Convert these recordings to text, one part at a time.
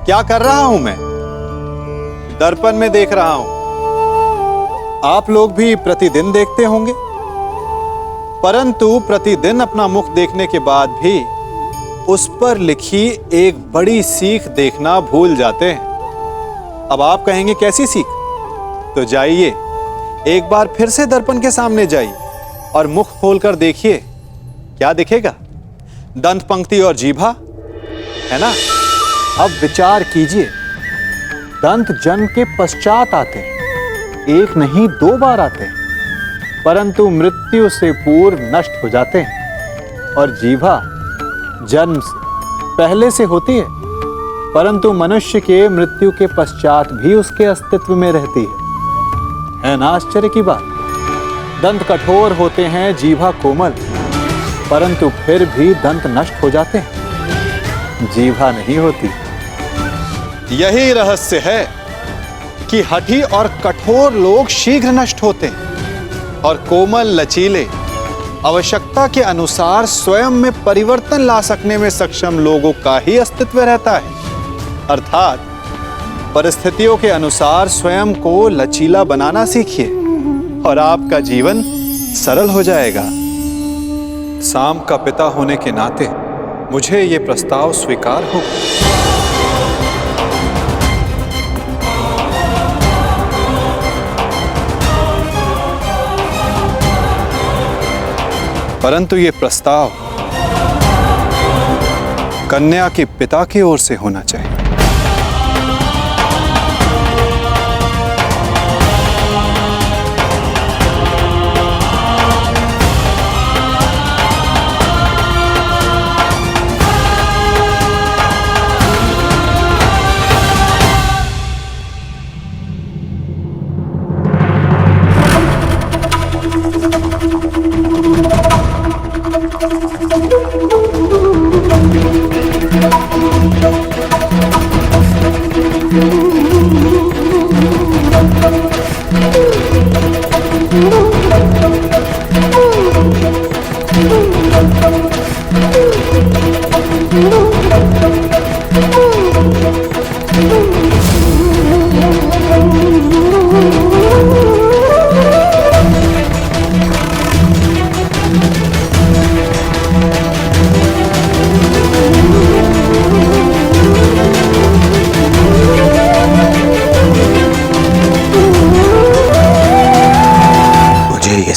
क्या कर रहा हूं मैं? दर्पण में देख रहा हूं। आप लोग भी प्रतिदिन देखते होंगे, परंतु प्रतिदिन अपना मुख देखने के बाद भी उस पर लिखी एक बड़ी सीख देखना भूल जाते हैं। अब आप कहेंगे कैसी सीख? तो जाइए, एक बार फिर से दर्पण के सामने जाइए और मुख खोलकर देखिए, क्या दिखेगा? दंत पंक्ति और जीभा, है ना? अब विचार कीजिए, दंत जन्म के पश्चात आते हैं, एक नहीं 2 बार आते हैं, परंतु मृत्यु से पूर्व नष्ट हो जाते हैं। और जीभा जन्म से पहले से होती है, परंतु मनुष्य के मृत्यु के पश्चात भी उसके अस्तित्व में रहती है ना आश्चर्य की बात? दंत कठोर होते हैं, जीभा कोमल, परंतु फिर भी दंत नष्ट हो जाते हैं, जीभा नहीं होती। यही रहस्य है कि हठी और कठोर लोग शीघ्र नष्ट होते हैं और कोमल लचीले आवश्यकता के अनुसार स्वयं में परिवर्तन ला सकने में सक्षम लोगों का ही अस्तित्व रहता है। अर्थात परिस्थितियों के अनुसार स्वयं को लचीला बनाना सीखिए और आपका जीवन सरल हो जाएगा। साम का पिता होने के नाते मुझे यह प्रस्ताव स्वीकार होगा। परंतु ये प्रस्ताव कन्या के पिता की ओर से होना चाहिए।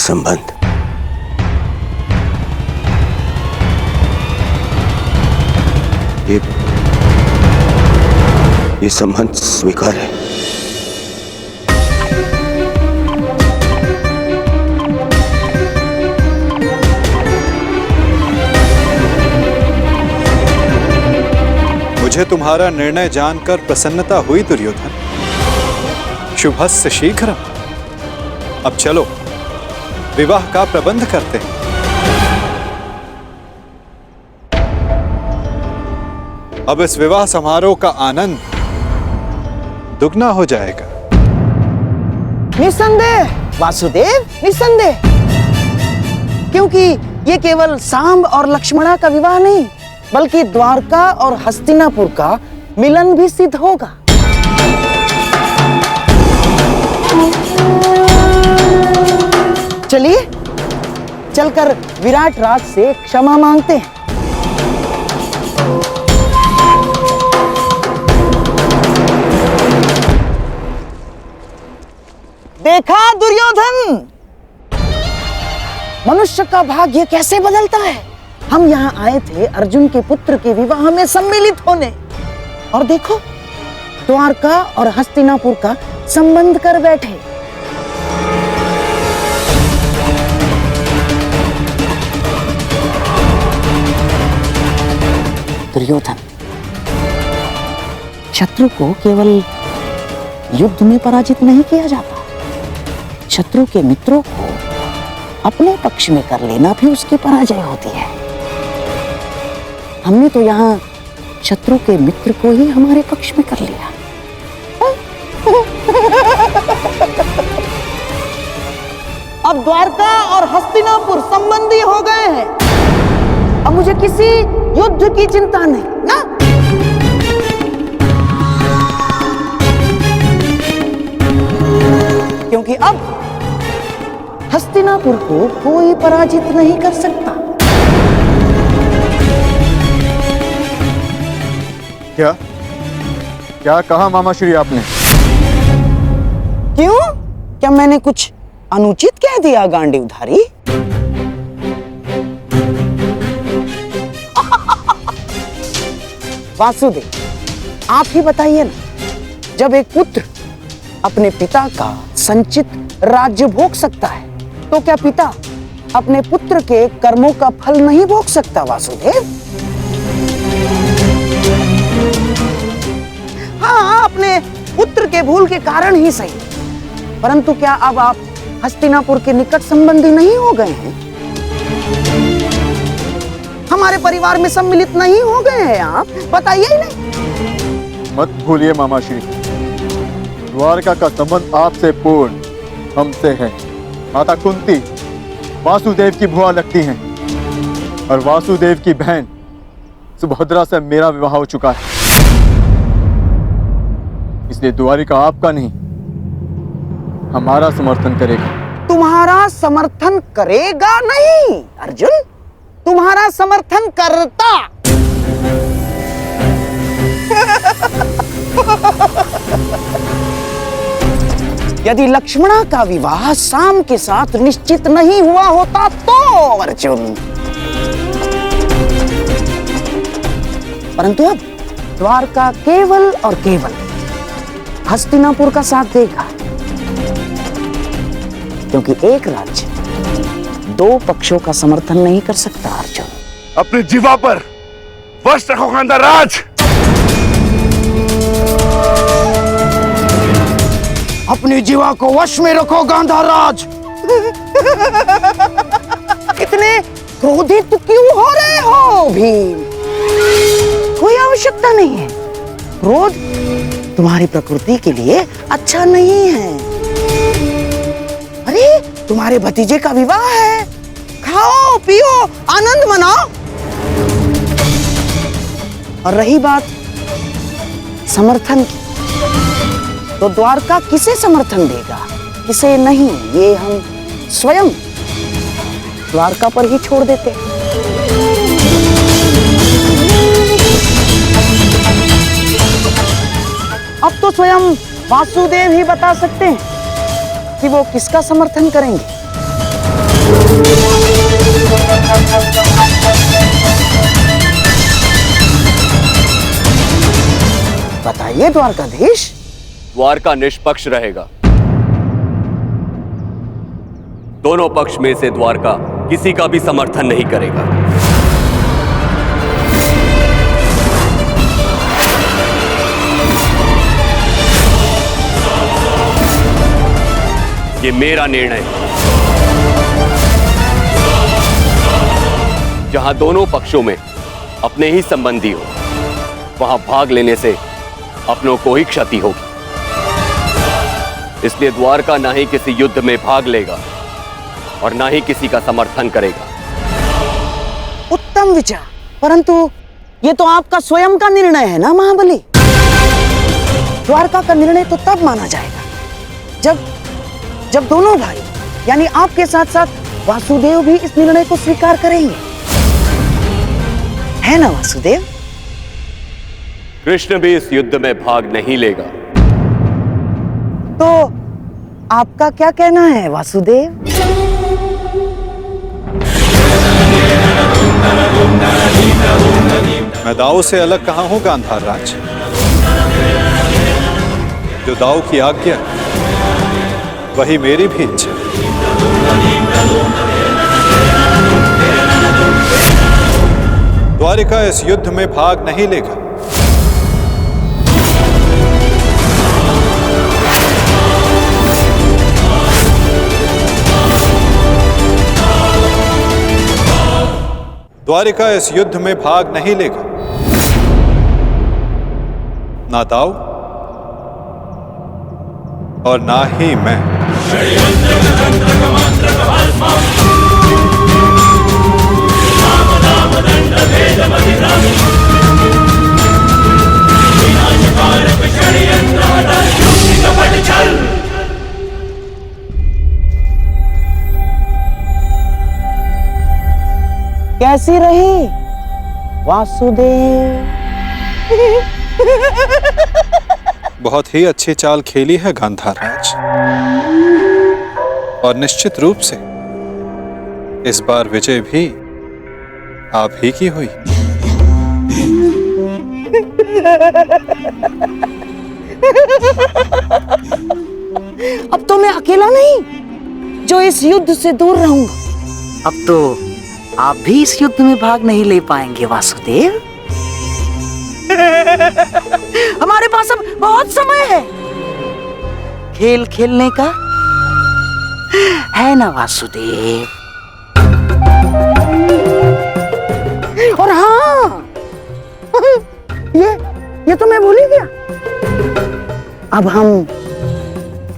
संबंध ये संबंध स्वीकार है। मुझे तुम्हारा निर्णय जानकर प्रसन्नता हुई दुर्योधन। शुभस्य शीघ्र। अब चलो विवाह का प्रबंध करते हैं। अब इस विवाह समारोह का आनंद दुगना हो जाएगा। निस्संदेह वासुदेव, निस्संदेह, क्योंकि ये केवल सांब और लक्ष्मणा का विवाह नहीं, बल्कि द्वारका और हस्तिनापुर का मिलन भी सिद्ध होगा। चलिए चलकर विराट राज से क्षमा मांगते हैं। देखा दुर्योधन, मनुष्य का भाग्य कैसे बदलता है। हम यहाँ आए थे अर्जुन के पुत्र के विवाह में सम्मिलित होने, और देखो द्वारका और हस्तिनापुर का संबंध कर बैठे। दुर्योधन, शत्रु को केवल युद्ध में पराजित नहीं किया जाता, शत्रु के मित्रों को अपने पक्ष में कर लेना भी उसकी पराजय होती है। हमने तो यहाँ शत्रु के मित्र को ही हमारे पक्ष में कर लिया। अब द्वारका और हस्तिनापुर संबंधी हो गए हैं। अब मुझे किसी युद्ध की चिंता नहीं ना। हस्तिनापुर को कोई पराजित नहीं कर सकता। क्या क्या कहा मामा श्री आपने? क्यों? क्या मैंने कुछ अनुचित कह दिया गांडीवधारी? वासुदेव, आप ही बताइए ना, जब एक पुत्र अपने पिता का संचित राज्य भोग सकता है, तो क्या पिता अपने पुत्र के कर्मों का फल नहीं भोग सकता? वासुदेव, हाँ, अपने पुत्र के भूल के कारण ही सही, परंतु क्या अब आप हस्तिनापुर के निकट संबंधी नहीं हो गए हैं? हमारे परिवार में सम्मिलित नहीं हो गए हैं आप? बताइए ही नहीं। मत भूलिए मामा श्री, द्वारका का संबंध आपसे पूर्ण हमसे है। माता कुंती वासुदेव की भुआ लगती हैं और वासुदेव की बहन सुभद्रा से मेरा विवाह हो चुका है। इसलिए द्वारिका आपका नहीं, हमारा समर्थन करेगा। तुम्हारा समर्थन करेगा नहीं अर्जुन, तुम्हारा समर्थन करता। यदि लक्ष्मणा का विवाह शाम के साथ निश्चित नहीं हुआ होता तो अर्जुन, परंतु अब द्वारका केवल और केवल हस्तिनापुर का साथ देगा, क्योंकि एक राज्य दो पक्षों का समर्थन नहीं कर सकता अर्जुन। अपनी जीवा पर वश रखो गांधाराज। अपनी जीवा को वश में रखो गांधाराज। इतने क्रोधित क्यों हो रहे हो भीम? कोई आवश्यकता नहीं है। क्रोध तुम्हारी प्रकृति के लिए अच्छा नहीं है। अरे, तुम्हारे भतीजे का विवाह है, खाओ पियो आनंद मनाओ। और रही बात समर्थन की, तो द्वारका किसे समर्थन देगा, किसे नहीं, ये हम स्वयं द्वारका पर ही छोड़ देते हैं। अब तो स्वयं वासुदेव ही बता सकते हैं कि वो किसका समर्थन करेंगे। बताइए द्वारकाधीश। द्वारका निष्पक्ष रहेगा। दोनों पक्ष में से द्वारका किसी का भी समर्थन नहीं करेगा। ये मेरा निर्णय है। जहां दोनों पक्षों में अपने ही संबंधी हो, वहां भाग लेने से अपनों को ही क्षति होगी। इसलिए द्वारका ना ही किसी युद्ध में भाग लेगा और ना ही किसी का समर्थन करेगा। उत्तम विचार, परंतु ये तो आपका स्वयं का निर्णय है ना महाबली। द्वारका का निर्णय तो तब माना जाएगा जब दोनों भाई यानी आपके साथ साथ वासुदेव भी इस निर्णय को स्वीकार करेंगे, है ना वासुदेव? कृष्ण भी इस युद्ध में भाग नहीं लेगा। तो आपका क्या कहना है वासुदेव? मैं दाऊ से अलग कहाँ हूं गांधार राज। जो दाऊ की आज्ञा वही मेरी भी इच्छा। द्वारिका इस युद्ध में भाग नहीं लेगा। द्वारिका इस युद्ध में भाग नहीं लेगा। ना दाऊ और ना ही मैं। कैसी रही वासुदेव? बहुत ही अच्छी चाल खेली है गांधार राज, और निश्चित रूप से इस बार विजय भी आप ही की हुई। अब तो मैं अकेला नहीं जो इस युद्ध से दूर रहूंगा। अब तो आप भी इस युद्ध में भाग नहीं ले पाएंगे वासुदेव। हमारे पास अब बहुत समय है खेल खेलने का, है ना वासुदेव? और हाँ, ये तो मैं भूल ही गया, अब हम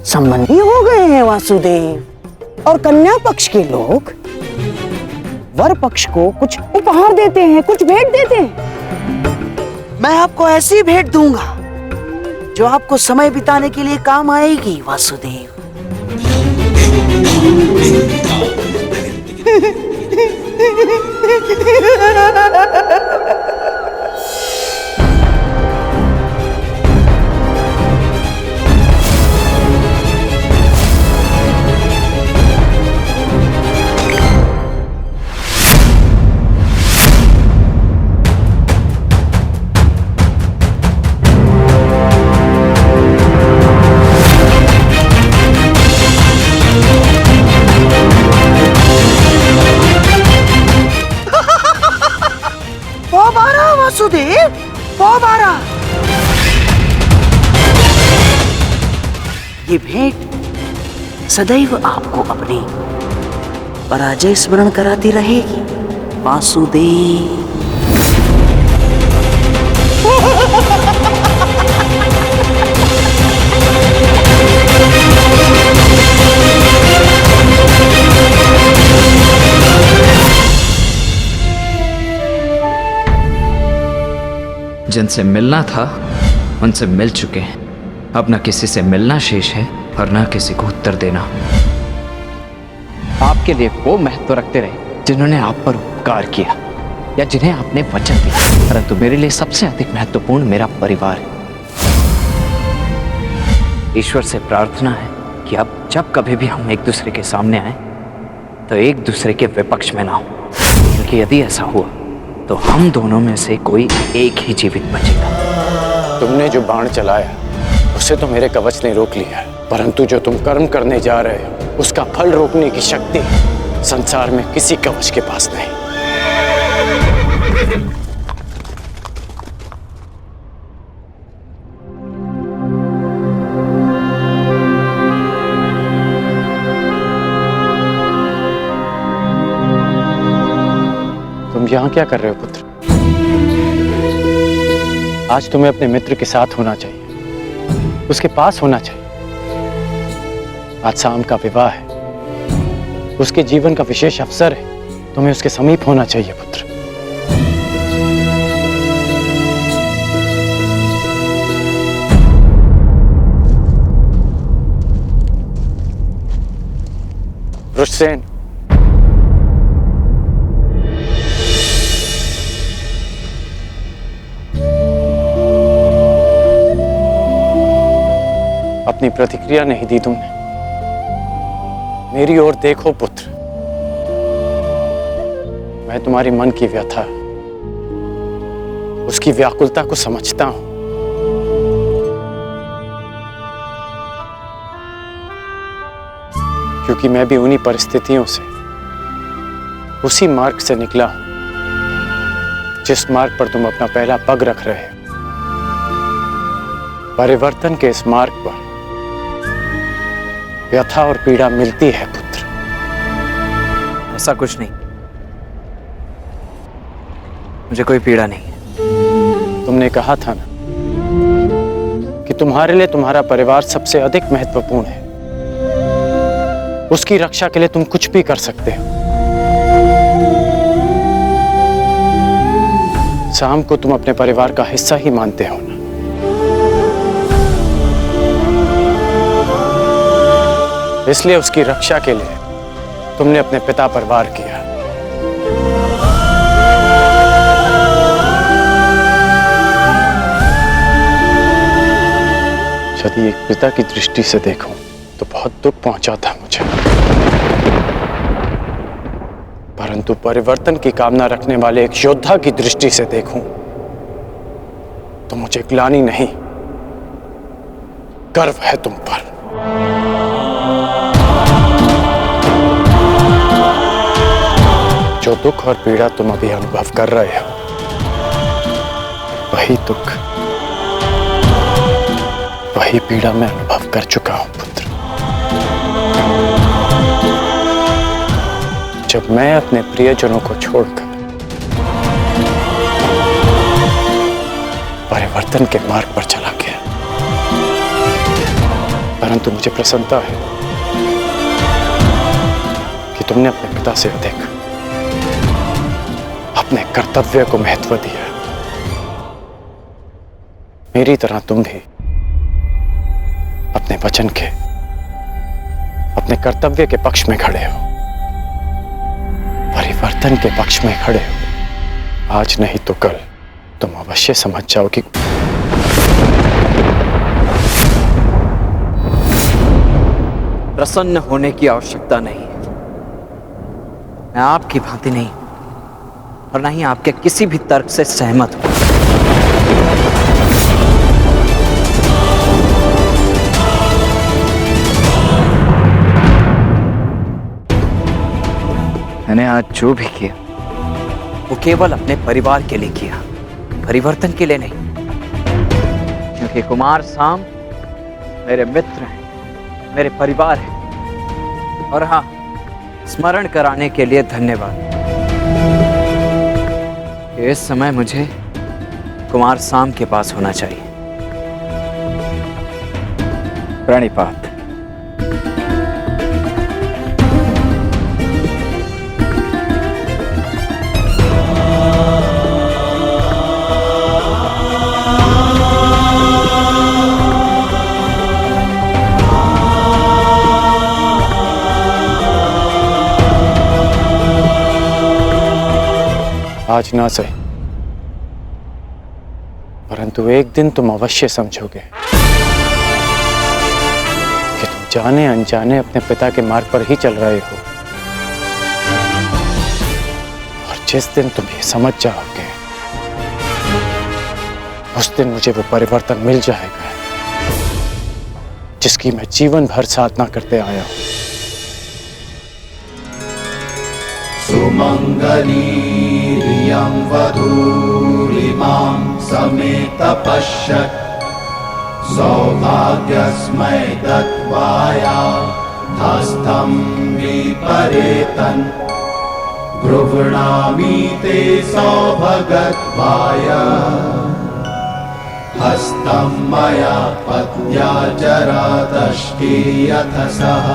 संबंधी हो गए हैं वासुदेव। और कन्या पक्ष के लोग वर पक्ष को कुछ उपहार देते हैं, कुछ भेंट देते हैं। मैं आपको ऐसी भेंट दूंगा जो आपको समय बिताने के लिए काम आएगी वासुदेव। वासुदेव, ये भेंट सदैव आपको अपनी पराजय स्मरण कराती रहेगी वासुदेव। जिनसे मिलना था उनसे मिल चुके हैं, अब न किसी से मिलना शेष है और न किसी को उत्तर देना। आपके लिए वो महत्व रखते रहे जिन्होंने आप पर उपकार किया या जिन्हें आपने वचन दिया, परंतु मेरे लिए सबसे अधिक महत्वपूर्ण मेरा परिवार है। ईश्वर से प्रार्थना है कि अब जब कभी भी हम एक दूसरे के सामने आए तो एक दूसरे के विपक्ष में ना हो, क्योंकि यदि ऐसा हुआ तो हम दोनों में से कोई एक ही जीवित बचेगा। तुमने जो बाण चलाया उसे तो मेरे कवच ने रोक लिया है, परंतु जो तुम कर्म करने जा रहे हो उसका फल रोकने की शक्ति संसार में किसी कवच के पास नहीं। तुम यहाँ क्या कर रहे हो पुत्र? आज तुम्हें अपने मित्र के साथ होना चाहिए, उसके पास होना चाहिए। आज शाम का विवाह है, उसके जीवन का विशेष अवसर है, तुम्हें उसके समीप होना चाहिए पुत्र। वृषसेन, अपनी प्रतिक्रिया नहीं दी तुमने। मेरी ओर देखो पुत्र, मैं तुम्हारी मन की व्यथा, उसकी व्याकुलता को समझता हूं। क्योंकक्योंकि मैं भी उन्हीं परिस्थितियों से, उसी मार्ग से निकला हूं जिस मार्ग पर तुम अपना पहला पग रख रहे हो। परिवर्तन के इस मार्ग पर व्यथा और पीड़ा मिलती है पुत्र। ऐसा कुछ नहीं, मुझे कोई पीड़ा नहीं। तुमने कहा था ना कि तुम्हारे लिए तुम्हारा परिवार सबसे अधिक महत्वपूर्ण है, उसकी रक्षा के लिए तुम कुछ भी कर सकते हो। शाम को तुम अपने परिवार का हिस्सा ही मानते हो ना। इसलिए उसकी रक्षा के लिए तुमने अपने पिता पर वार किया। यदि एक पिता की दृष्टि से देखूं तो बहुत दुख पहुंचाता है मुझे, परंतु परिवर्तन की कामना रखने वाले एक योद्धा की दृष्टि से देखूं तो मुझे ग्लानि नहीं, गर्व है तुम पर। जो दुख और पीड़ा तुम अभी अनुभव कर रहे हो, वही दुख, वही पीड़ा मैं अनुभव कर चुका हूं पुत्र। जब मैं अपने प्रियजनों को छोड़कर परिवर्तन के मार्ग पर चला गया, परंतु मुझे प्रसन्नता है कि तुमने अपने पिता से अधिक अपने कर्तव्य को महत्व दिया। मेरी तरह तुम भी अपने वचन के, अपने कर्तव्य के पक्ष में खड़े हो, परिवर्तन के पक्ष में खड़े हो। आज नहीं तो कल तुम अवश्य समझ जाओ कि प्रसन्न होने की आवश्यकता नहीं। मैं आपकी भांति नहीं और ना ही आपके किसी भी तर्क से सहमत हूं। मैंने आज जो भी किया वो केवल अपने परिवार के लिए किया, परिवर्तन के लिए नहीं। क्योंकि कुमार साम मेरे मित्र हैं, मेरे परिवार हैं। और हाँ, स्मरण कराने के लिए धन्यवाद। इस समय मुझे कुमार साम के पास होना चाहिए। प्रणिपात। आज ना सही, परंतु एक दिन तुम अवश्य समझोगे कि तुम जाने अनजाने अपने पिता के मार्ग पर ही चल रहे हो। और जिस दिन तुम ये समझ जाओगे, उस दिन मुझे वो परिवर्तन मिल जाएगा जिसकी मैं जीवन भर साधना करते आया हूं। सुमंगलीरियं वधूरिमां समेत पश्यत् सौभाग्यस्मै दत्वाया हस्तं विपरेतन् गृह्णामि ते सौभगत्वाय हस्तं मया पत्या जरादष्टि यथ सः।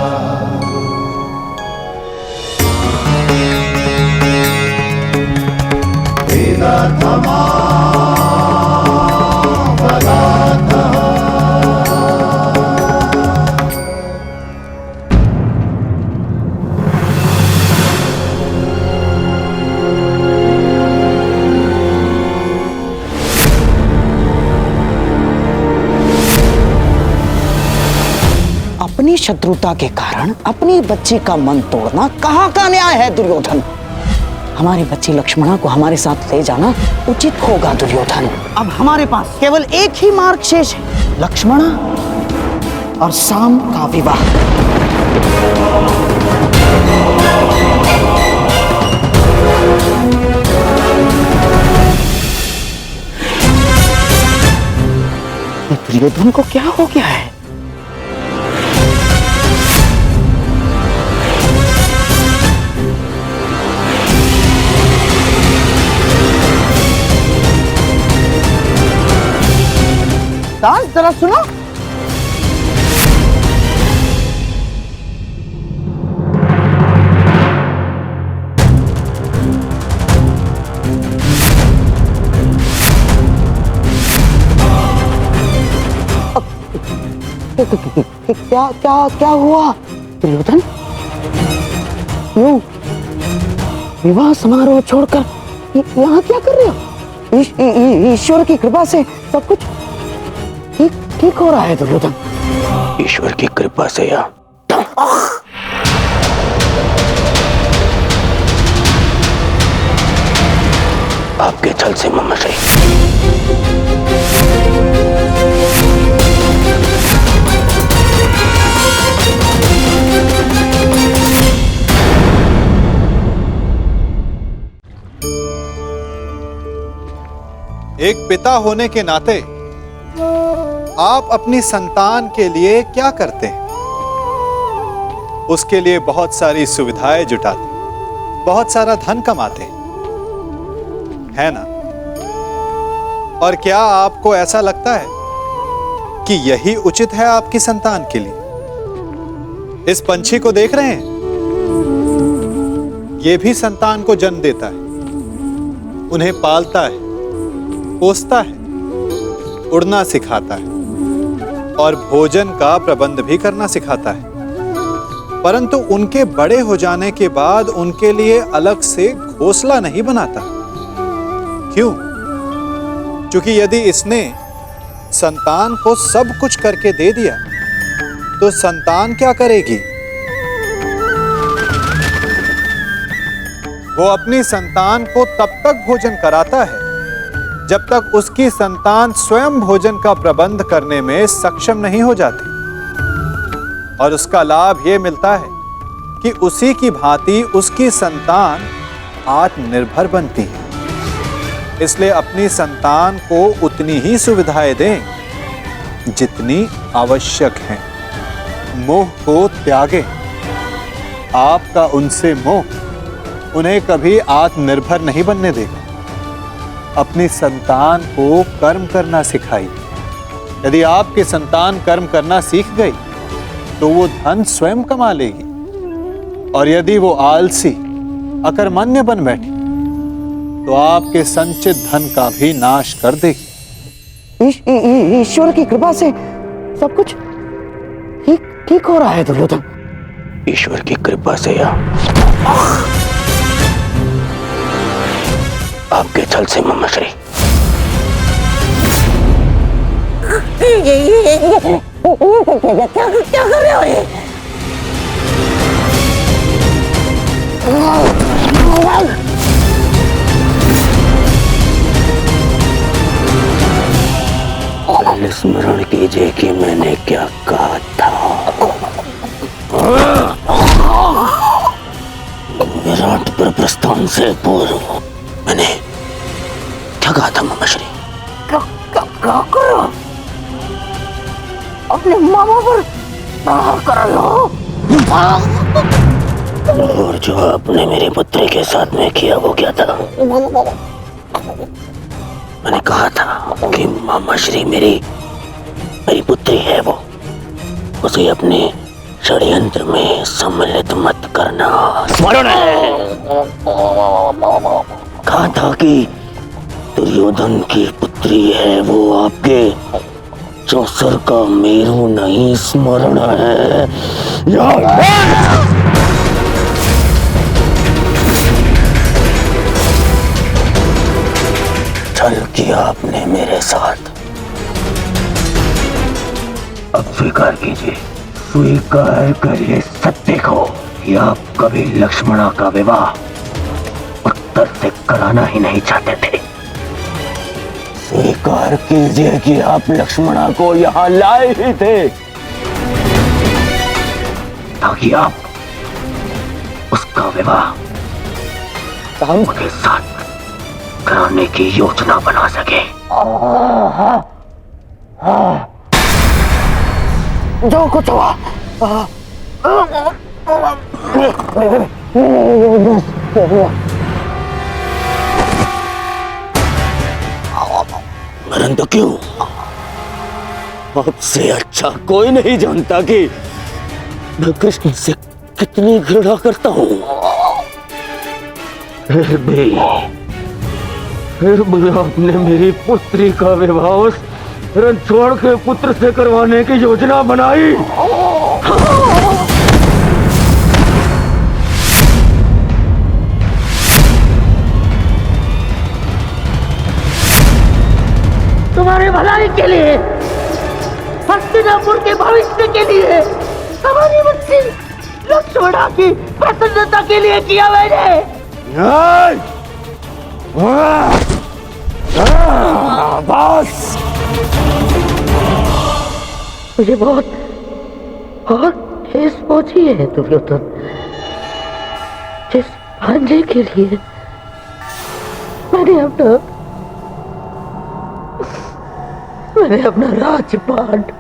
अपनी शत्रुता के कारण अपनी बच्ची का मन तोड़ना कहाँ का न्याय है दुर्योधन? हमारी बच्ची लक्ष्मणा को हमारे साथ ले जाना उचित होगा दुर्योधन। अब हमारे पास केवल एक ही मार्ग शेष है, लक्ष्मणा और साम का विवाह। दुर्योधन को क्या हो गया है? दास जरा सुनो। क्या क्या क्या हुआ दुर्योधन? क्यों विवाह समारोह छोड़कर यहाँ क्या कर रहे हो? ईश्वर की कृपा से सब कुछ ठीक हो रहा है दुर्योधन। ईश्वर की कृपा से या आपके छल से ममश्री। एक पिता होने के नाते आप अपनी संतान के लिए क्या करते हैं? उसके लिए बहुत सारी सुविधाएं जुटाते, बहुत सारा धन कमाते है ना? और क्या आपको ऐसा लगता है कि यही उचित है आपकी संतान के लिए? इस पंछी को देख रहे हैं, यह भी संतान को जन्म देता है, उन्हें पालता है, पोसता है, उड़ना सिखाता है और भोजन का प्रबंध भी करना सिखाता है। परंतु उनके बड़े हो जाने के बाद उनके लिए अलग से घोंसला नहीं बनाता। क्यों? क्योंकि यदि इसने संतान को सब कुछ करके दे दिया तो संतान क्या करेगी? वो अपनी संतान को तब तक भोजन कराता है जब तक उसकी संतान स्वयं भोजन का प्रबंध करने में सक्षम नहीं हो जाती। और उसका लाभ यह मिलता है कि उसी की भांति उसकी संतान आत्मनिर्भर बनती है। इसलिए अपनी संतान को उतनी ही सुविधाएं दें जितनी आवश्यक हैं। मोह को त्यागें। आपका उनसे मोह उन्हें कभी आत्मनिर्भर नहीं बनने देगा। अपनी संतान को कर्म करना सिखाइए। यदि आपकी संतान कर्म करना सीख गई तो वो धन स्वयं कमा लेगी, और यदि वो आलसी अकर्मण्य बन बैठी तो आपके संचित धन का भी नाश कर देगी। ईश्वर की कृपा से सब कुछ ठीक हो रहा है दुर्योधन। ईश्वर की कृपा से या आपके छल से ममश्री। क्या कर रहे हो ये? पहले स्मरण कीजिए कि मैंने क्या कहा था। विराट पर प्रस्थान से पूर्व मैंने क्या कहा था ममश्री? क्या करो? अपने मामा पर प्रहार कर रहे हो? और जो आपने मेरे पुत्री के साथ में किया वो क्या था? मैंने कहा था कि मामाश्री मेरी पुत्री है, वो उसे अपने षड्यंत्र में सम्मिलित मत करना। स्मरण है। कहा था कि दुर्योधन की पुत्री है, वो आपके चौसर का मेरू नहीं। स्मरण है। छल किया आपने मेरे साथ। अब स्वीकार कीजिए, स्वीकार करिए सत्य को कि आप कभी लक्ष्मणा का विवाह उत्तर से कराना ही नहीं चाहते थे। स्वीकार कीजिए कि आप लक्ष्मणा को यहां लाए ही थे ताकि आप उसका विवाह उनके साथ कराने की योजना बना सके। जो कुछ हुआ परंतु क्यों? आपसे अच्छा कोई नहीं जानता कि मैं कृष्ण से कितनी घृणा करता हूं। फिर भी आपने मेरी पुत्री का विवाह उस रणछोड़ के पुत्र से करवाने की योजना बनाई। तुम्हारी भलाई के लिए हस्तिनापुर के भविष्य के लिए, हमारी बच्ची लक्ष्मणा की प्रसन्नता के लिए किया मैंने। बस मुझे बहुत ठेस पहुंची है दुर्योधन। जिस भांजे के लिए मैंने अपना राजपाट,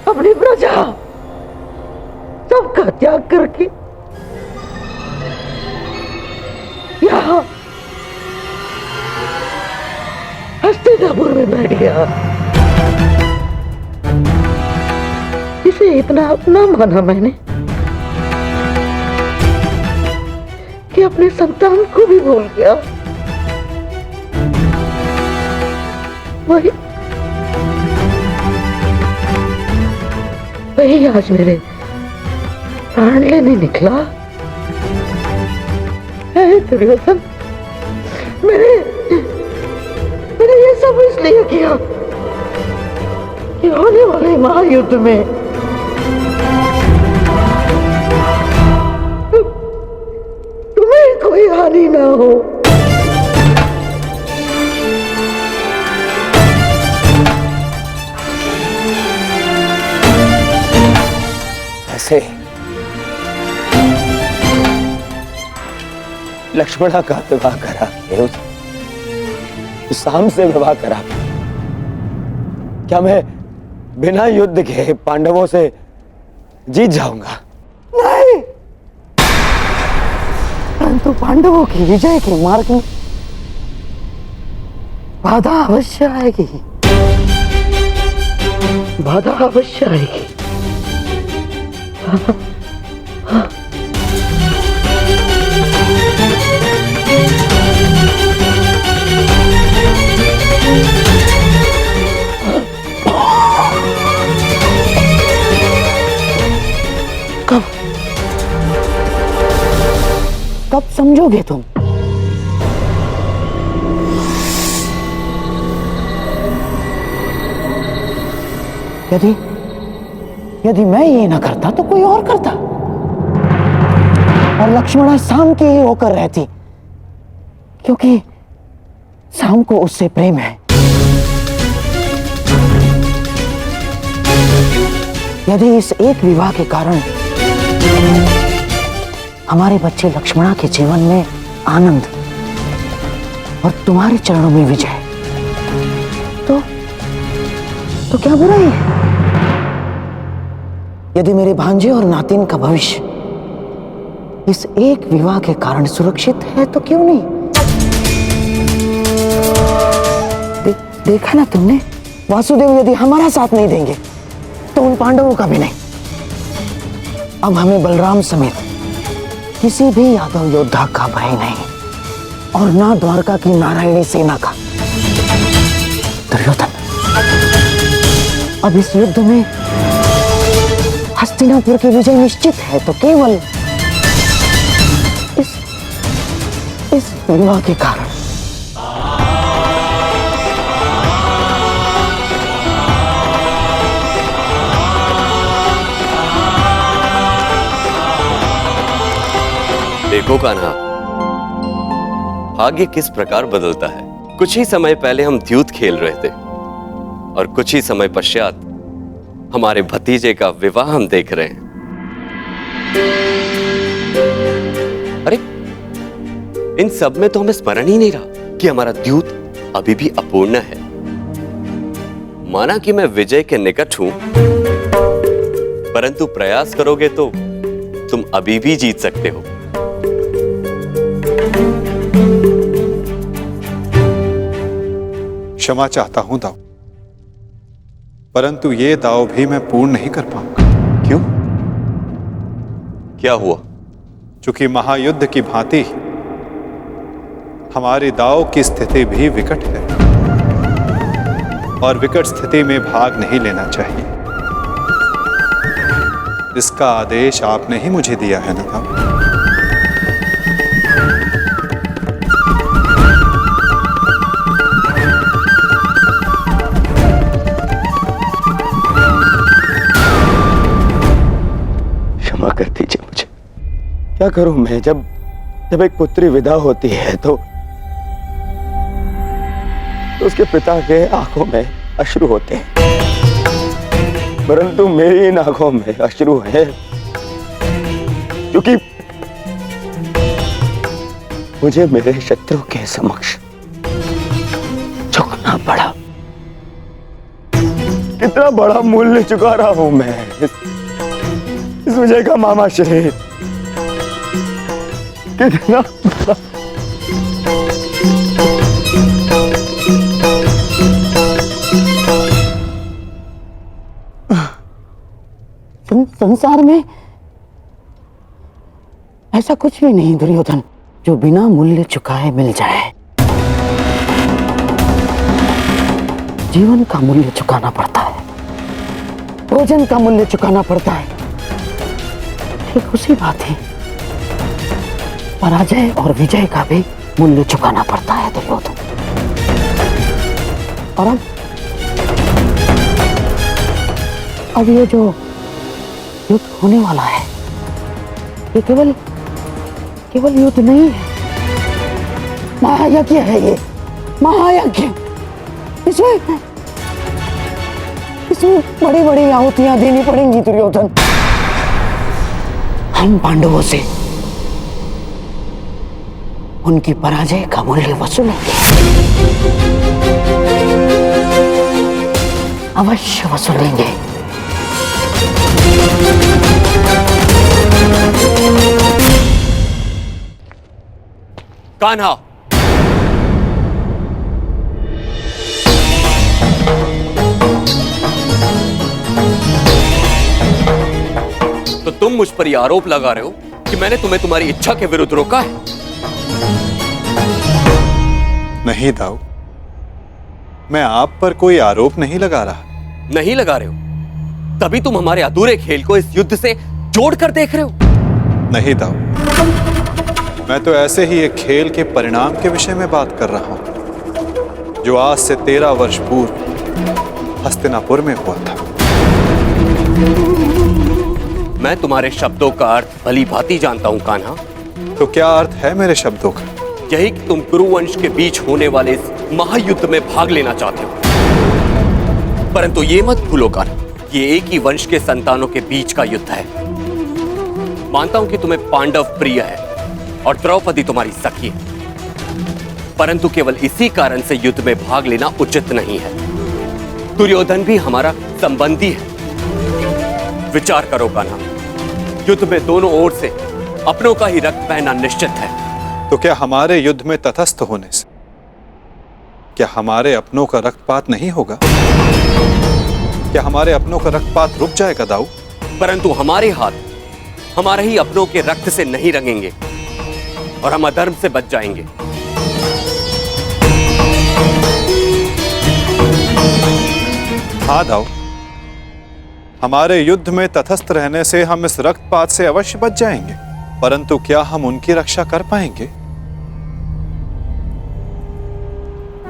अपनी प्रजा, सबका त्याग करके यहाँ हस्तिनापुर में बैठ गया। इसे इतना अपना माना मैंने कि अपने संतान को भी भूल गया। वही आज मेरे प्राण लेने निकला। दुर्योधन, मैंने ये सब इसलिए किया कि होने वाले महायुद्ध में तुम्हें कोई हानि ना हो। ऐसे लक्ष्मणा का विवाह करा के उस शाम से विवाह करा, क्या मैं बिना युद्ध के पांडवों से जीत जाऊंगा? नहीं, परंतु पांडवों की विजय के मार्ग में बाधा अवश्य आएगी। बाधा अवश्य आएगी। कब समझोगे तुम? यदि मैं ये ना करता तो कोई और करता, और लक्ष्मणा शाम की ही होकर रहती, क्योंकि शाम को उससे प्रेम है। यदि इस एक विवाह के कारण हमारे बच्चे लक्ष्मणा के जीवन में आनंद और तुम्हारे चरणों में विजय, तो क्या बुराई है? यदि मेरे भांजे और नातिन का भविष्य इस एक विवाह के कारण सुरक्षित है तो क्यों नहीं? देखा ना तुमने, वासुदेव यदि हमारा साथ नहीं देंगे तो उन पांडवों का भी नहीं। अब हमें बलराम समेत किसी भी यादव योद्धा का भय नहीं, और ना द्वारका की नारायणी सेना का। दुर्योधन, अब इस युद्ध में हस्तिनापुर की विजय निश्चित है तो केवल इस विवाह के कारण। देखो कान्हा, भाग्य किस प्रकार बदलता है। कुछ ही समय पहले हम द्यूत खेल रहे थे और कुछ ही समय पश्चात हमारे भतीजे का विवाह हम देख रहे हैं। अरे इन सब में तो हमें स्मरण ही नहीं रहा कि हमारा द्यूत अभी भी अपूर्ण है। माना कि मैं विजय के निकट हूं, परंतु प्रयास करोगे तो तुम अभी भी जीत सकते हो। क्षमा चाहता हूं दाऊ, परंतु ये दाव भी मैं पूर्ण नहीं कर पाऊंगा। क्यों? क्या हुआ? चूंकि महायुद्ध की भांति हमारे दाव की स्थिति भी विकट है, और विकट स्थिति में भाग नहीं लेना चाहिए। इसका आदेश आपने ही मुझे दिया है ना दाऊ? क्या करूं मैं? जब जब एक पुत्री विदा होती है तो उसके पिता के आंखों में अश्रु होते हैं, परंतु मेरी इन आंखों में अश्रु है क्योंकि मुझे मेरे शत्रु के समक्ष झुकना पड़ा। कितना बड़ा मूल्य चुका रहा हूं मैं इस विजय का मामा श्री। कितना संसार में ऐसा कुछ भी नहीं दुर्योधन जो बिना मूल्य चुकाए मिल जाए। जीवन का मूल्य चुकाना पड़ता है, भोजन का मूल्य चुकाना पड़ता है। ठीक उसी बात है, पराजय और विजय का भी मूल्य चुकाना पड़ता है दुर्योधन। और अब ये जो युद्ध होने वाला है, ये केवल युद्ध नहीं है, महायज्ञ है। ये महायज्ञ, इसमें बड़ी बड़ी आहुतियां देनी पड़ेंगी दुर्योधन। हम पांडवों से उनकी पराजय का मूल्य वसूलेंगे, अवश्य वसूलेंगे। कान्हा, तो तुम मुझ पर यह आरोप लगा रहे हो कि मैंने तुम्हें तुम्हारी इच्छा के विरुद्ध रोका है? नहीं दाऊ, मैं आप पर कोई आरोप नहीं लगा रहा। नहीं लगा रहे हो? तभी तुम हमारे अधूरे खेल को इस युद्ध से जोड़कर देख रहे हो। नहीं दाऊ, मैं तो ऐसे ही एक खेल के परिणाम के विषय में बात कर रहा हूं जो आज से 13 वर्ष पूर्व हस्तिनापुर में हुआ था। मैं तुम्हारे शब्दों का अर्थ भली भांति जानता हूं कान्हा। तो क्या अर्थ है मेरे शब्दों का? यही कि तुम कुरुवंश के बीच होने वाले इस महायुद्ध में भाग लेना चाहते हो। परंतु ये मत भूलो कान्हा, ये एक ही वंश के संतानों के बीच का युद्ध है। मानता हूं कि तुम्हें पांडव प्रिय है और द्रौपदी तुम्हारी सखी है, परंतु केवल इसी कारण से युद्ध में भाग लेना उचित नहीं है। दुर्योधन भी हमारा संबंधी है। विचार करो कान्हा, युद्ध में दोनों ओर से अपनों का ही रक्त बहना निश्चित है। तो क्या हमारे युद्ध में तटस्थ होने से क्या हमारे अपनों का रक्तपात नहीं होगा? क्या हमारे अपनों का रक्तपात रुक जाएगा दाऊ? परंतु हमारे हाथ हमारे ही अपनों के रक्त से नहीं रंगेंगे और हम अधर्म से बच जाएंगे। हाँ दाऊ, हमारे युद्ध में तटस्थ रहने से हम इस रक्तपात से अवश्य बच जाएंगे, परंतु क्या हम उनकी रक्षा कर पाएंगे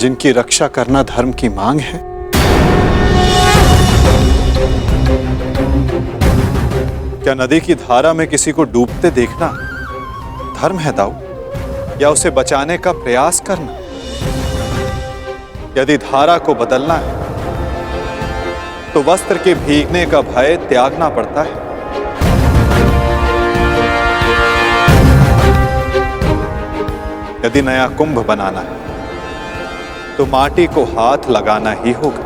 जिनकी रक्षा करना धर्म की मांग है? क्या नदी की धारा में किसी को डूबते देखना धर्म है दाऊ, या उसे बचाने का प्रयास करना? यदि धारा को बदलना है तो वस्त्र के भीगने का भय त्यागना पड़ता है। यदि नया कुंभ बनाना है तो माटी को हाथ लगाना ही होगा।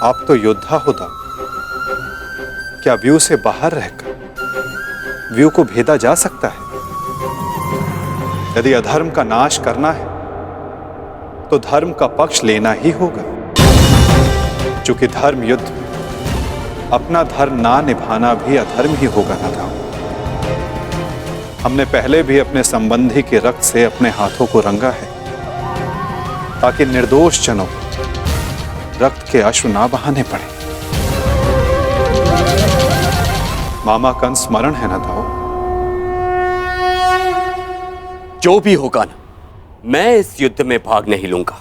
आप तो योद्धा हो दाऊ, क्या व्यू से बाहर रहकर व्यू को भेदा जा सकता है? यदि अधर्म का नाश करना है तो धर्म का पक्ष लेना ही होगा, क्योंकि धर्म युद्ध में अपना धर्म ना निभाना भी अधर्म ही होगा ना दाऊ। हमने पहले भी अपने संबंधी के रक्त से अपने हाथों को रंगा है ताकि निर्दोष जनों रक्त के अश्रु ना बहाने पड़े। मामा का स्मरण है ना दाऊ? जो भी होगा ना, मैं इस युद्ध में भाग नहीं लूंगा।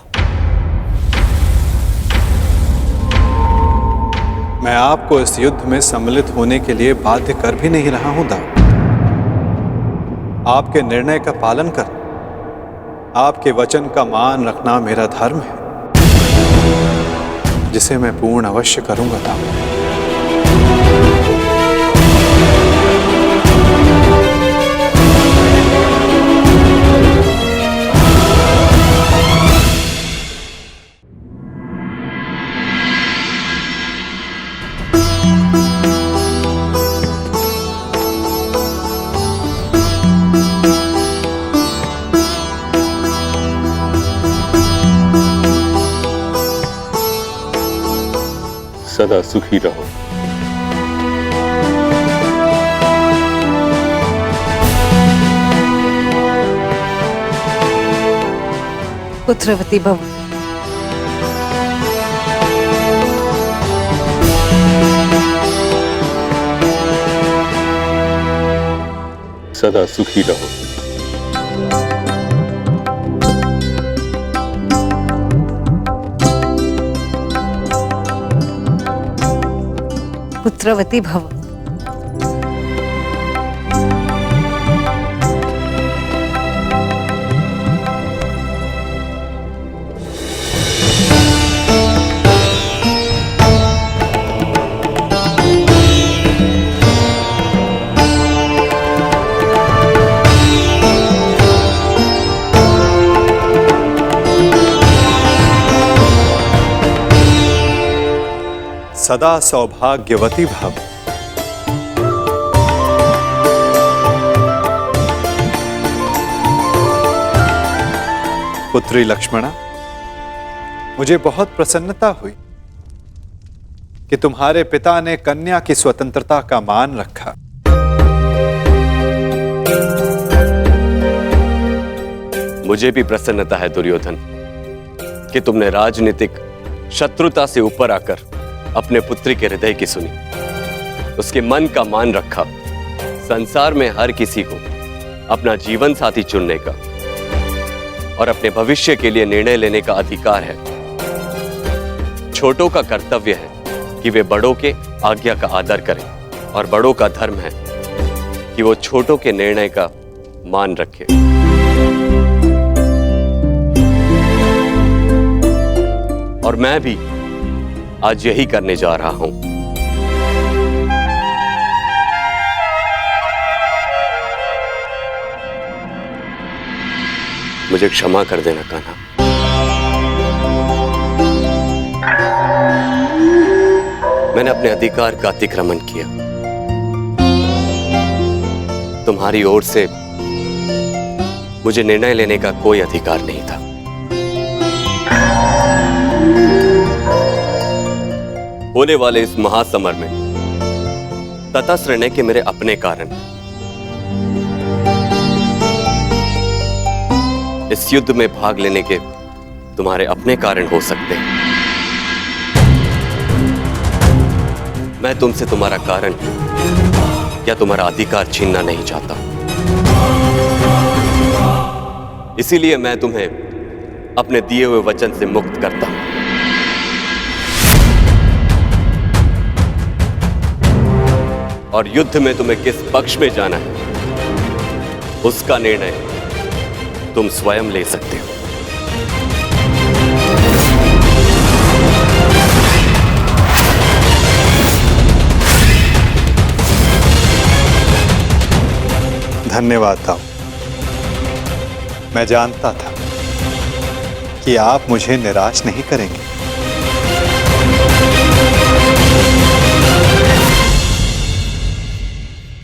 मैं आपको इस युद्ध में सम्मिलित होने के लिए बाध्य कर भी नहीं रहा हूं दाऊ। आपके निर्णय का पालन कर, आपके वचन का मान रखना मेरा धर्म है, जिसे मैं पूर्ण अवश्य करूंगा दाऊ। सदा सुखी रहो। पुत्रवती भव। सदा सुखी रहो। पुत्रवती भव। सदा सौभाग्यवती भव। पुत्री लक्ष्मणा, मुझे बहुत प्रसन्नता हुई कि तुम्हारे पिता ने कन्या की स्वतंत्रता का मान रखा। मुझे भी प्रसन्नता है दुर्योधन कि तुमने राजनीतिक शत्रुता से ऊपर आकर अपने पुत्री के हृदय की सुनी, उसके मन का मान रखा। संसार में हर किसी को अपना जीवन साथी चुनने का और अपने भविष्य के लिए निर्णय लेने का अधिकार है। छोटों का कर्तव्य है कि वे बड़ों के आज्ञा का आदर करें और बड़ों का धर्म है कि वो छोटों के निर्णय का मान रखें। और मैं भी आज यही करने जा रहा हूं। मुझे क्षमा कर देना कान्हा। मैंने अपने अधिकार का अतिक्रमण किया। तुम्हारी ओर से मुझे निर्णय लेने का कोई अधिकार नहीं था। होने वाले इस महासमर में तटस्थ रहने के मेरे अपने कारण, इस युद्ध में भाग लेने के तुम्हारे अपने कारण हो सकते हैं। मैं तुमसे तुम्हारा कारण या तुम्हारा अधिकार छीनना नहीं चाहता। इसीलिए मैं तुम्हें अपने दिए हुए वचन से मुक्त करता हूं। और युद्ध में तुम्हें किस पक्ष में जाना है, उसका निर्णय तुम स्वयं ले सकते हो। धन्यवाद दाऊ। मैं जानता था कि आप मुझे निराश नहीं करेंगे।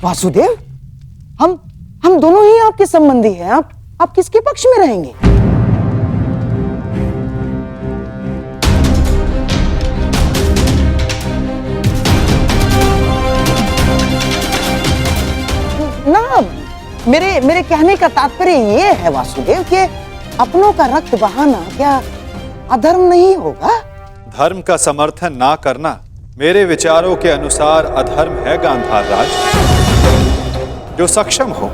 वासुदेव, हम दोनों ही आपके संबंधी हैं। आप किसके पक्ष में रहेंगे? ना, मेरे कहने का तात्पर्य ये है वासुदेव कि अपनों का रक्त बहाना क्या अधर्म नहीं होगा? धर्म का समर्थन ना करना मेरे विचारों के अनुसार अधर्म है गांधार राज। जो सक्षम हो,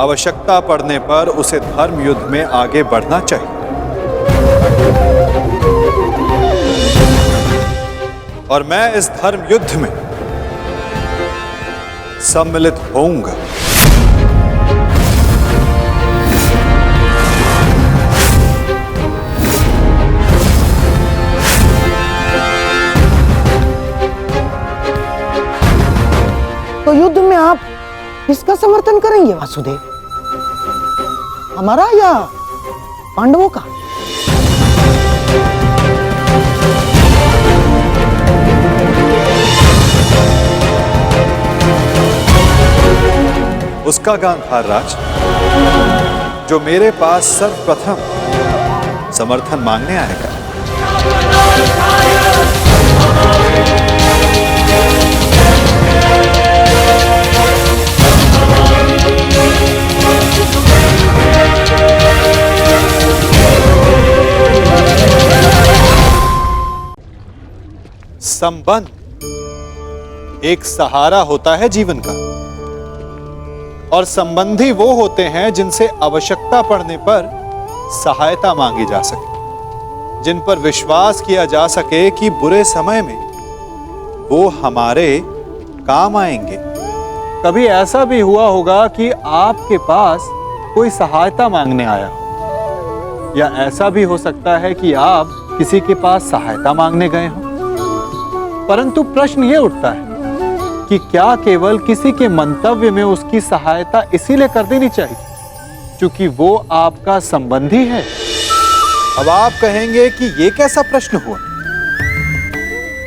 आवश्यकता पड़ने पर उसे धर्म युद्ध में आगे बढ़ना चाहिए। और मैं इस धर्म युद्ध में सम्मिलित होऊंगा। तो युद्ध में आप किसका समर्थन करेंगे वासुदेव? हमारा या पांडवों का? उसका गांधार राज जो मेरे पास सर्वप्रथम समर्थन मांगने आएगा। संबंध एक सहारा होता है जीवन का, और संबंधी वो होते हैं जिनसे आवश्यकता पड़ने पर सहायता मांगी जा सके, जिन पर विश्वास किया जा सके कि बुरे समय में वो हमारे काम आएंगे। कभी ऐसा भी हुआ होगा कि आपके पास कोई सहायता मांगने आया हो, या ऐसा भी हो सकता है कि आप किसी के पास सहायता मांगने गए हो। परंतु प्रश्न ये उठता है कि क्या केवल किसी के मंतव्य में उसकी सहायता इसीलिए कर देनी चाहिए क्योंकि वो आपका संबंधी है? अब आप कहेंगे कि ये कैसा प्रश्न हुआ?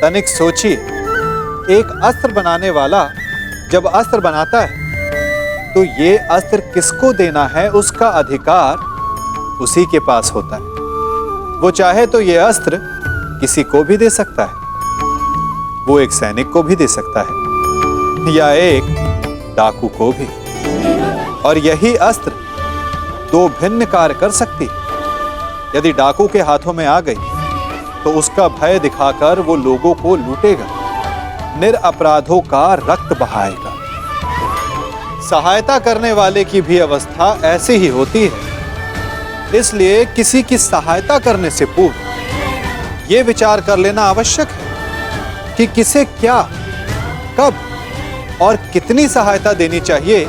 तनिक सोचिए, एक अस्त्र बनाने वाला जब अस्त्र बनाता है तो ये अस्त्र किसको देना है उसका अधिकार उसी के पास होता है। वो चाहे तो ये अस्त्र किसी को भी दे सकता है, वो एक सैनिक को भी दे सकता है या एक डाकू को भी, और यही अस्त्र दो भिन्न कार्य कर सकती है। यदि डाकू के हाथों में आ गई तो उसका भय दिखाकर वो लोगों को लूटेगा, निरपराधों का रक्त बहाएगा। सहायता करने वाले की भी अवस्था ऐसी ही होती है। इसलिए किसी की सहायता करने से पूर्व यह विचार कर लेना आवश्यक है कि किसे क्या, कब और कितनी सहायता देनी चाहिए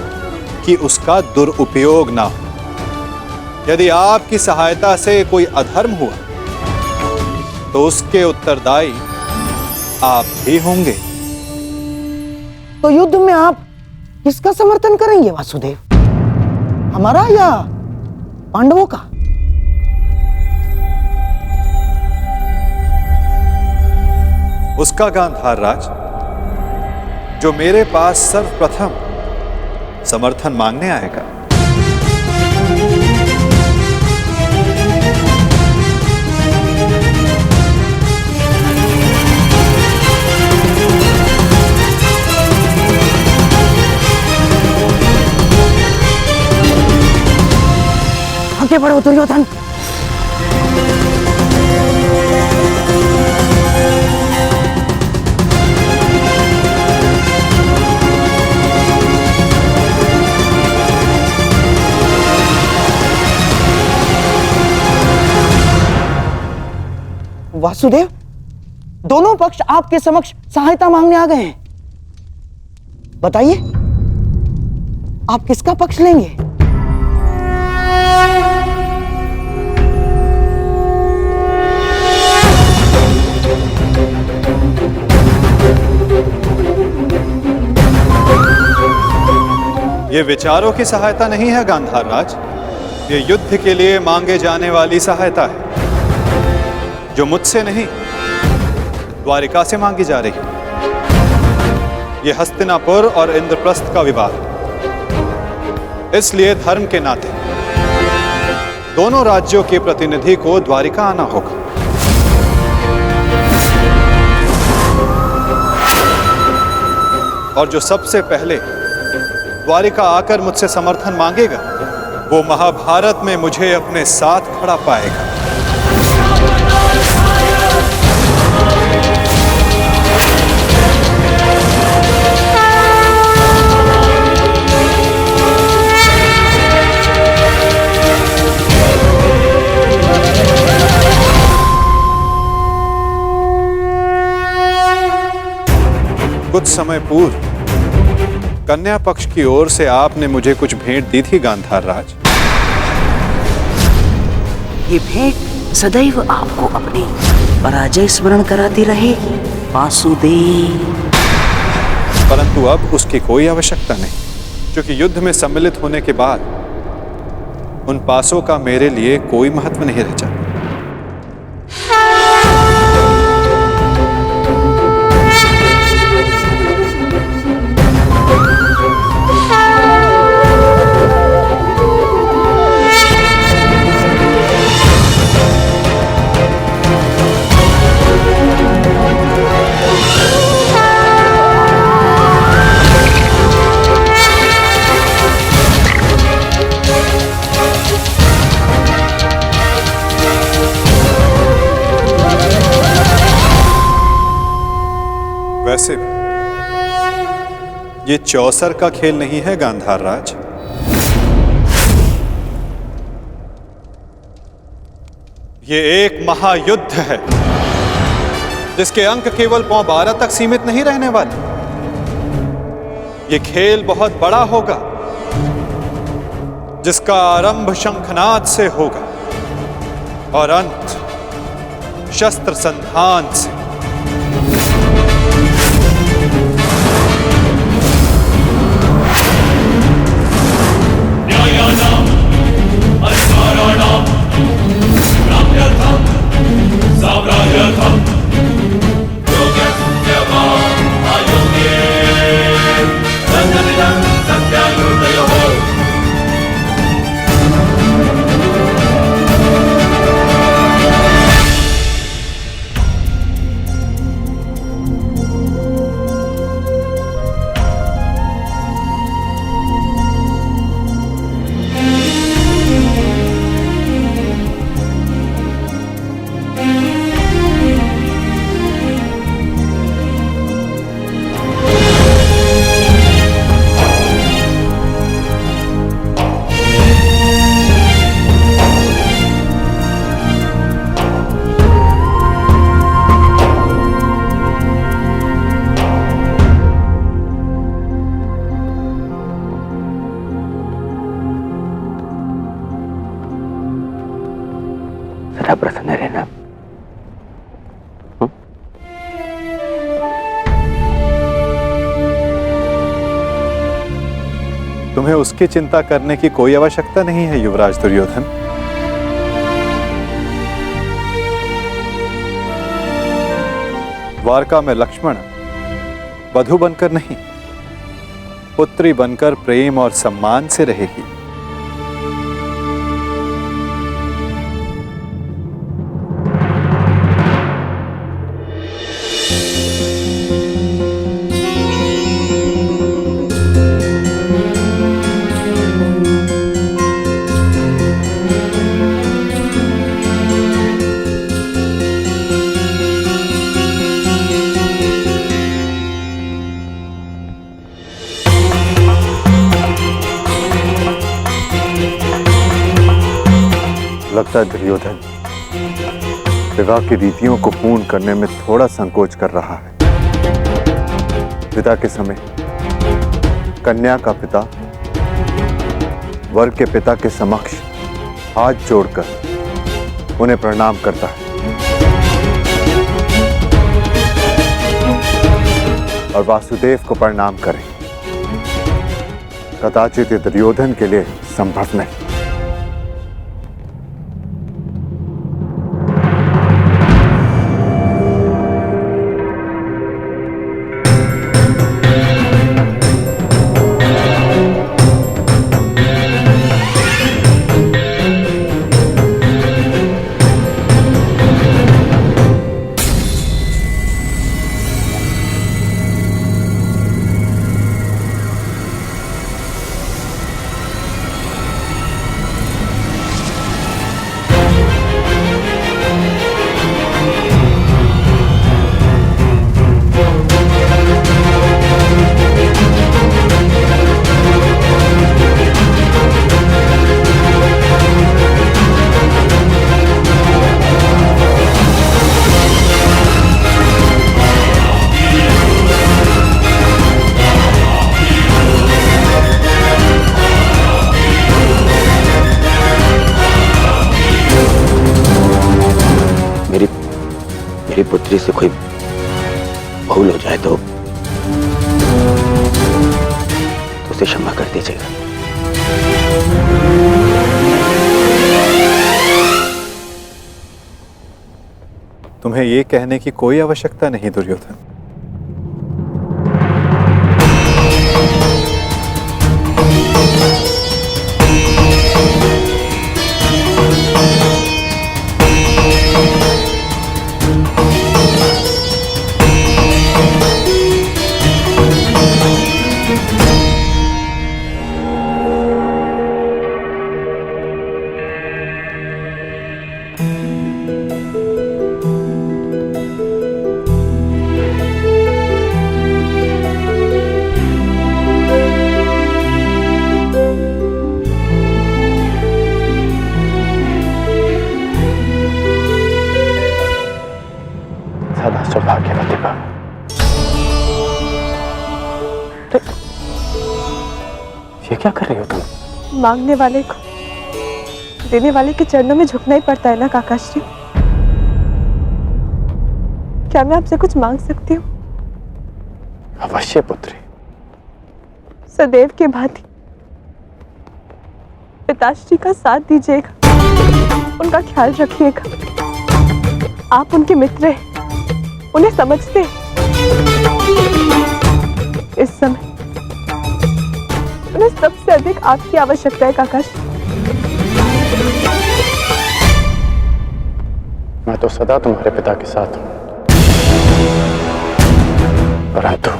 कि उसका दुरुपयोग ना हो। यदि आपकी सहायता से कोई अधर्म हुआ तो उसके उत्तरदायी आप ही होंगे। तो युद्ध में आप किसका समर्थन करेंगे वासुदेव? हमारा या पांडवों का? उसका गांधार राज जो मेरे पास सर्वप्रथम समर्थन मांगने आएगा। आगे बढ़ो दुर्योधन। वासुदेव, दोनों पक्ष आपके समक्ष सहायता मांगने आ गए हैं। बताइए, आप किसका पक्ष लेंगे? ये विचारों की सहायता नहीं है गांधार राज, ये युद्ध के लिए मांगे जाने वाली सहायता है जो मुझसे नहीं द्वारिका से मांगी जा रही है। ये हस्तिनापुर और इंद्रप्रस्थ का विवाद, इसलिए धर्म के नाते दोनों राज्यों के प्रतिनिधि को द्वारिका आना होगा। और जो सबसे पहले द्वारिका आकर मुझसे समर्थन मांगेगा वो महाभारत में मुझे अपने साथ खड़ा पाएगा। समय पूर्व कन्या पक्ष की ओर से आपने मुझे कुछ भेंट दी थी गांधार राज। ये भेंट सदैव आपको अपनी पराजय स्मरण कराती रहेगी वासुदेव। परंतु अब उसकी कोई आवश्यकता नहीं, क्योंकि युद्ध में सम्मिलित होने के बाद उन पासों का मेरे लिए कोई महत्व नहीं रह जाता। वैसे भी ये चौसर का खेल नहीं है गांधार राज। ये एक महायुद्ध है जिसके अंक केवल पौ 12 तक सीमित नहीं रहने वाले। ये खेल बहुत बड़ा होगा जिसका आरंभ शंखनाद से होगा और अंत शस्त्र संधान से। प्रसन्न रहना। तुम्हें उसकी चिंता करने की कोई आवश्यकता नहीं है युवराज दुर्योधन। द्वारका में लक्ष्मण वधु बनकर नहीं, पुत्री बनकर प्रेम और सम्मान से रहेगी। लगता है दुर्योधन विवाह की रीतियों को पूर्ण करने में थोड़ा संकोच कर रहा है। विदा के समय कन्या का पिता वर के पिता के समक्ष हाथ जोड़कर उन्हें प्रणाम करता है और वासुदेव को प्रणाम करें। कदाचित ये दुर्योधन के लिए संभव नहीं। मेरी पुत्री से कोई भूल हो जाए तो उसे क्षमा कर दीजिएगा। तुम्हें ये कहने की कोई आवश्यकता नहीं दुर्योधन। सदा सौभाग्यवती भव। ये क्या कर रही हो तुम? मांगने वाले को देने वाले के चरणों में झुकना ही पड़ता है ना काकाश्री। क्या मैं आपसे कुछ मांग सकती हूँ? अवश्य पुत्री। सदैव के भांति पिताश्री का साथ दीजिएगा, उनका ख्याल रखिएगा। आप उनके मित्र हैं, उन्हें समझते हैं। इस समय उन्हें सबसे अधिक आपकी आवश्यकता है काकाश्री। मैं तो सदा तुम्हारे पिता के साथ हूं, परंतु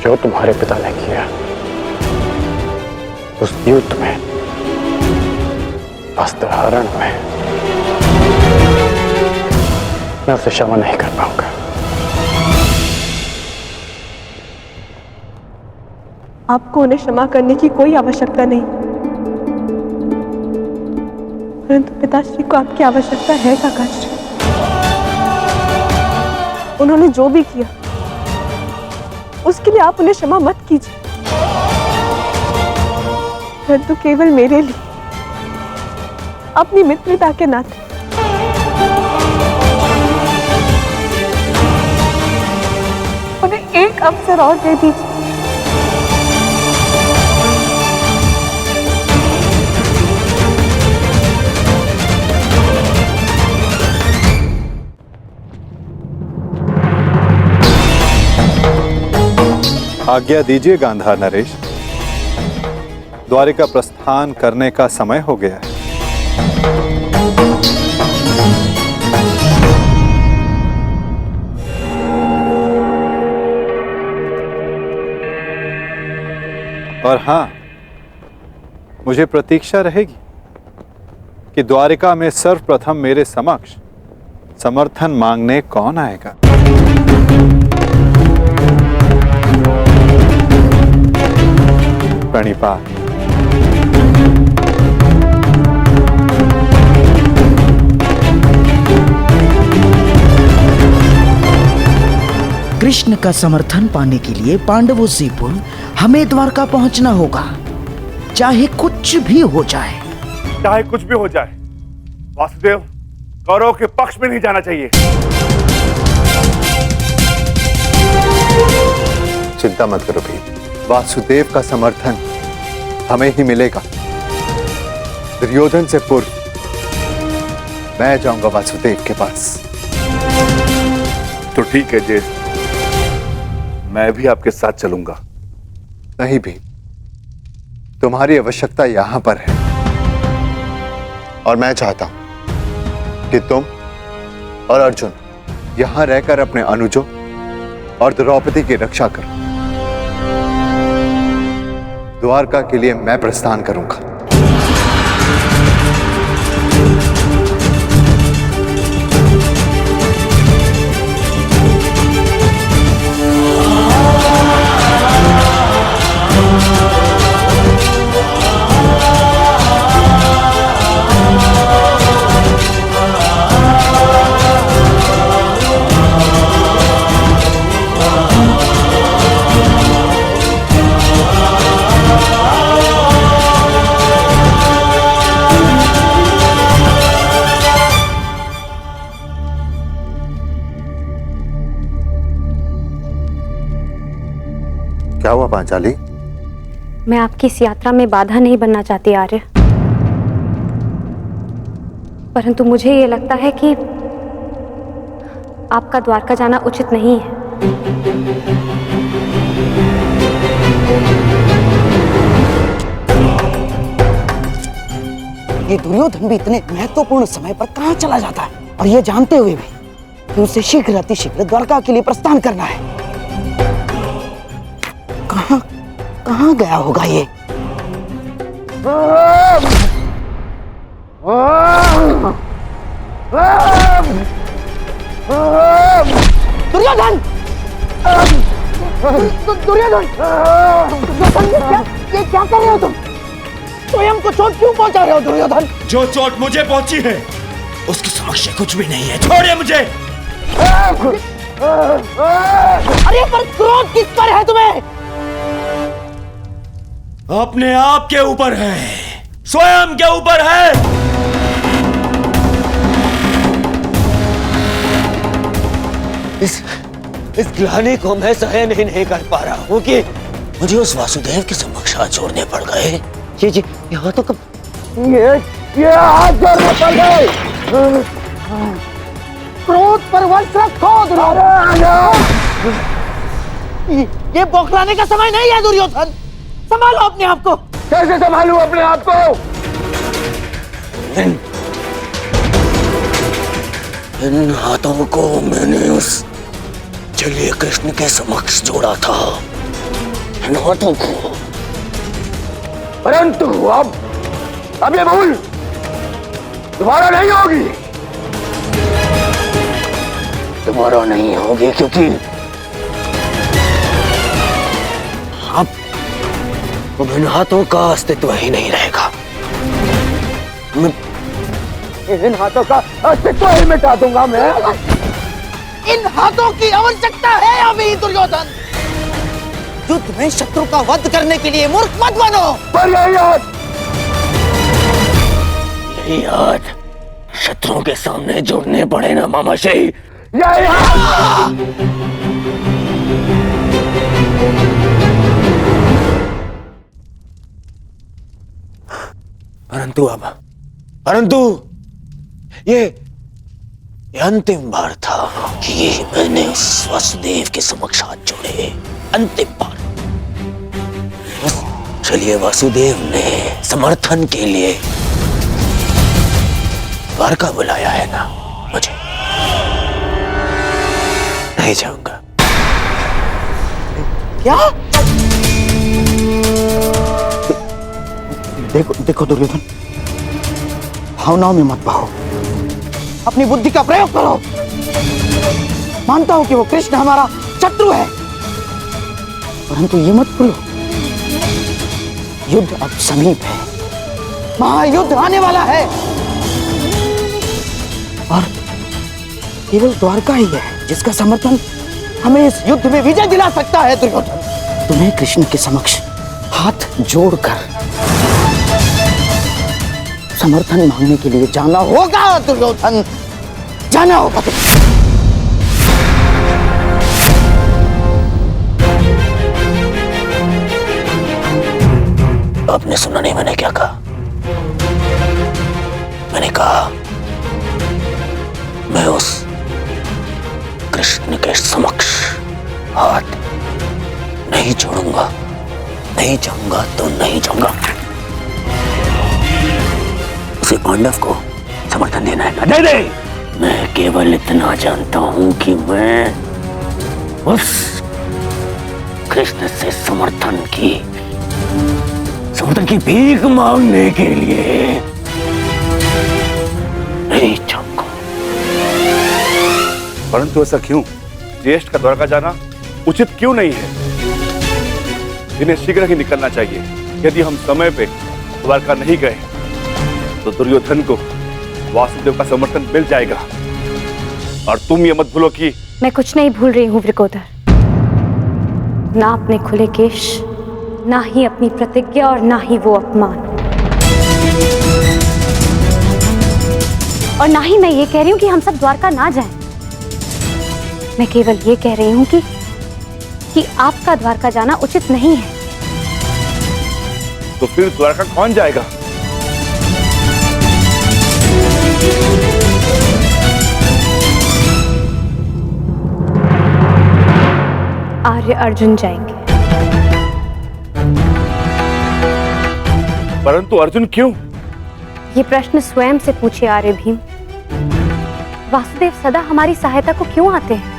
जो तुम्हारे पिता ने किया उस युद्ध में, वस्त्रहरण में, मैं उसे क्षमा नहीं कर पाऊंगा। आपको उन्हें क्षमा करने की कोई आवश्यकता नहीं, परंतु पिताश्री को आपकी आवश्यकता है काकाश्री। उन्होंने जो भी किया उसके लिए आप उन्हें क्षमा मत कीजिए, परंतु केवल मेरे लिए, अपनी मित्रता के नाते। उन्हें एक अवसर और दे दीजिए। आज्ञा दीजिए गांधार नरेश, द्वारिका प्रस्थान करने का समय हो गया है। और हां, मुझे प्रतीक्षा रहेगी कि द्वारिका में सर्वप्रथम मेरे समक्ष समर्थन मांगने कौन आएगा। प्रणिपात। कृष्ण का समर्थन पाने के लिए पांडवों से पूर्व हमें द्वारका पहुंचना होगा, चाहे कुछ भी हो जाए। चाहे कुछ भी हो जाए, वासुदेव कौरव के पक्ष में नहीं जाना चाहिए। चिंता मत करो भाई, वासुदेव का समर्थन हमें ही मिलेगा। दुर्योधन से पूर्व मैं जाऊंगा वासुदेव के पास। तो ठीक है जय, मैं भी आपके साथ चलूंगा। नहीं भी, तुम्हारी आवश्यकता यहां पर है और मैं चाहता हूं कि तुम और अर्जुन यहां रहकर अपने अनुजों और द्रौपदी की रक्षा करो। द्वारका के लिए मैं प्रस्थान करूंगा। पांचाली? मैं आपकी इस यात्रा में बाधा नहीं बनना चाहती आर्य, परंतु मुझे ये लगता है कि आपका द्वारका जाना उचित नहीं है। ये दुर्योधन भी इतने महत्वपूर्ण समय पर कहां चला जाता है, और ये जानते हुए भी कि उसे शीघ्र अतिशीघ्र द्वारका के लिए प्रस्थान करना है। कहां गया होगा ये? दुर्योधन! दुर्योधन! ये क्या कर रहे हो तुम? स्वयं को चोट क्यों पहुंचा रहे हो दुर्योधन? जो चोट मुझे पहुंची है उसके समक्ष कुछ भी नहीं है। छोड़िए मुझे। अरे पर क्रोध किस पर है तुम्हें? अपने आप के ऊपर है, स्वयं के ऊपर है। इस ग्लानि को मैं सहन ही नहीं कर पा रहा हूँ कि मुझे उस वासुदेव के समक्ष हाथ जोड़ने पड़ गए। जी यहाँ तो कब ये हाथ जोड़ने पड़ गए। क्रोध पर वश रखो दुर्योधन। ये बौखलाने का समय नहीं है दुर्योधन, संभालो अपने आप को। कैसे संभालूं अपने आप को? इन हाथों को मैंने उस जलीय कृष्ण के समक्ष जोड़ा था, इन हाथों को। परंतु अब ये भूल दोबारा नहीं होगी। दोबारा नहीं होगी क्योंकि अब इन हाथों का अस्तित्व ही नहीं रहेगा। इन हाथों का अस्तित्व ही मिटा दूंगा मैं। इन हाथों की आवश्यकता है अभी दुर्योधन। युद्ध में शत्रु का वध करने के लिए मूर्ख मत बनो। पर यही हाथ शत्रुओं के सामने जोड़ने पड़े ना मामाश्री। यही हाथ। परंतु ये अंतिम बार था कि मैंने उस वासुदेव के समक्ष हाथ जोड़े। अंतिम बार। चलिए वासुदेव ने समर्थन के लिए द्वारका बुलाया है ना, मुझे नहीं जाऊंगा। क्या? देखो दुर्योधन, भावनाओं में मत बहो, अपनी बुद्धि का प्रयोग करो। मानता हूं कि वो कृष्ण हमारा शत्रु है, परंतु ये मत भूलो युद्ध अब समीप है, महायुद्ध आने वाला है और केवल द्वारका ही है जिसका समर्थन हमें इस युद्ध में विजय दिला सकता है। दुर्योधन, तुम्हें कृष्ण के समक्ष हाथ जोड़कर समर्थन मांगने के लिए जाना होगा। दुर्योधन, जाना होगा। आपने सुना नहीं मैंने क्या कहा? मैंने कहा मैं उस कृष्ण के समक्ष हाथ नहीं छोड़ूंगा। नहीं जाऊंगा तो नहीं जाऊंगा। उसे पांडव को समर्थन देना है ना, दे दे। मैं केवल इतना जानता हूं कि मैं उस कृष्ण से समर्थन की भीख मांगने के लिए नहीं जाऊंगा। परंतु ऐसा क्यों? ज्येष्ठ का द्वारका जाना उचित क्यों नहीं है? इन्हें शीघ्र ही निकलना चाहिए। यदि हम समय पे द्वारका नहीं गए तो दुर्योधन को वासुदेव का समर्थन मिल जाएगा। और तुम ये मत भूलो कि मैं कुछ नहीं भूल रही हूँ वृकोदर, ना अपने खुले केश, ना ही अपनी प्रतिज्ञा और ना ही वो अपमान, और ना ही मैं ये कह रही हूँ कि हम सब द्वारका ना जाएं। मैं केवल ये कह रही हूँ कि आपका द्वारका जाना उचित नहीं है। तो फिर द्वारका कौन जाएगा? आर्य अर्जुन जाएंगे। परंतु अर्जुन क्यों? ये प्रश्न स्वयं से पूछिए आर्य भीम। वासुदेव सदा हमारी सहायता को क्यों आते हैं?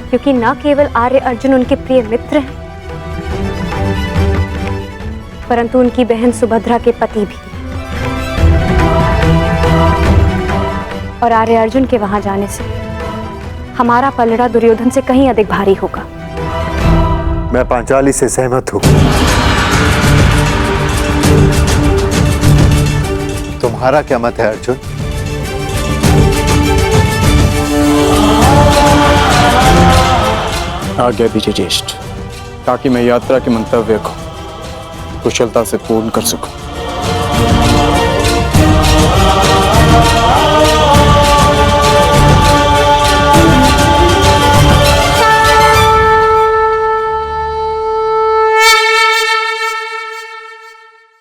क्योंकि न केवल आर्य अर्जुन उनके प्रिय मित्र हैं, परंतु उनकी बहन सुभद्रा के पति भी। और आर्य अर्जुन के वहां जाने से हमारा पलड़ा दुर्योधन से कहीं अधिक भारी होगा। मैं पांचाली से सहमत हूं। तुम्हारा क्या मत है अर्जुन? आज्ञा दीजिए ज्येष्ठ, ताकि मैं यात्रा के मंतव्य को कुशलता से पूर्ण कर सकूं।